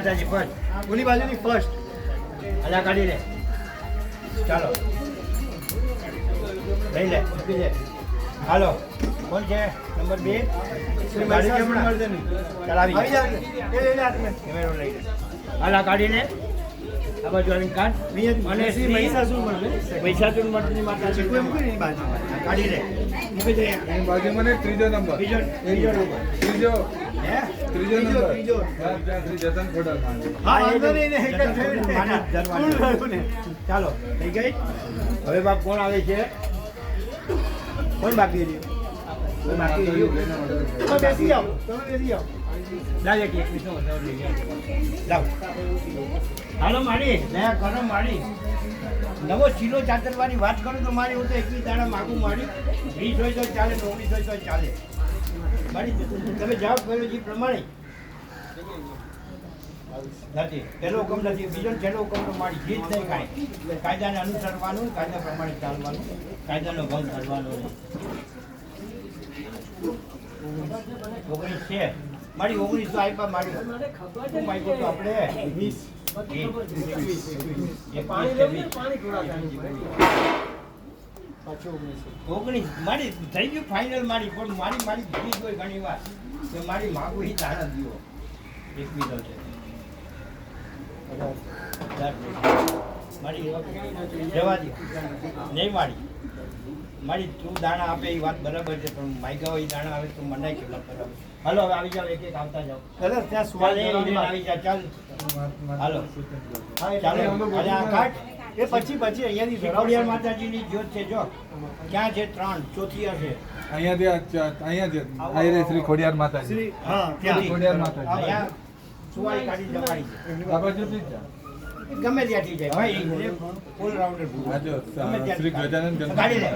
first ઓલી બાજુની first અલા કાઢી લે ચાલો લઈ લે મૂકી દે હાલો કોણ છે નંબર 2 ગાડી કેમ મળશે નહીં ચાલ આવી જા એ લઈ લે હાથમાં કેમેરો લઈ લે અલા કાઢીને આ બાજુ આવીને કાઢ અને શ્રી મહિષાસુર મર્દિની માતા છે કોઈ મૂકી નહીં બાજુ કાઢી લે મૂકી દે એની બાજુમાં ને ત્રીજો નંબર ત્રીજો નંબર ત્રીજો હે ત્રીજો નંબર શ્રી જતન ખોડા હા વાંધો નહીં ને એક જ થયું ને ચાલો થઈ ગઈ હવે બાપ કોણ આવે છે કોણ બાકી રહ્યું કોઈ બાકી રહ્યું તમે બેસી જાઓ લાગે કે 21 લઈ જાઓ હાલો મારી નયા કરો મારી નવો ચીલો ચાતરવાની વાત કરું તો મારી હું તો 21 દાડા માગું મારી 20 હોય તો ચાલે 19 હોય તો ચાલે મારી તમે જવાબ કર્યો જે પ્રમાણે નથી પહેલો હુકમ નથી બીજો છેલ્લો હુકમ તો મારી જીત નહીં કાંઈ કાયદાને અનુસરવાનું કાયદા પ્રમાણે ચાલવાનું કાયદાનો ભંગ કરવાનો નહીં 19 છે મારી 19 તો આપ્યા મારી શું માગ્યું તો આપણે 19 મારી થઈ ગયું ફાઇનલ મારી પણ મારી જીત હોય ઘણી વાર તો મારી માગું હિત આનંદ દીવો 21 છે મારી જવા દો નહીં મારી તું દાણા આપે એ વાત બરાબર છે પણ માયગા હોય દાણા આવે તો મને કેટલા બરાબર હાલો હવે આવી જાવ એક આવતા જાઓ ત્યાં સુવાલ આવી જા ચાલ હાલો ચાલો આ કાટ એ પછી અહીંયાથી ખોડિયાર માતાજીની જ્યોત છે જો ક્યાં છે 3 ચોથી હશે અહીંયા શ્રી ખોડિયાર માતાજી હા ત્યાં ખોડિયાર માતાજી અહીંયા સુવાળી કાઢી જવાની આ બાજુથી જ ગમે ત્યાંથી જાય ભાઈ ઓલ રાઉન્ડર શ્રી ગજાનંદ કાઢી લે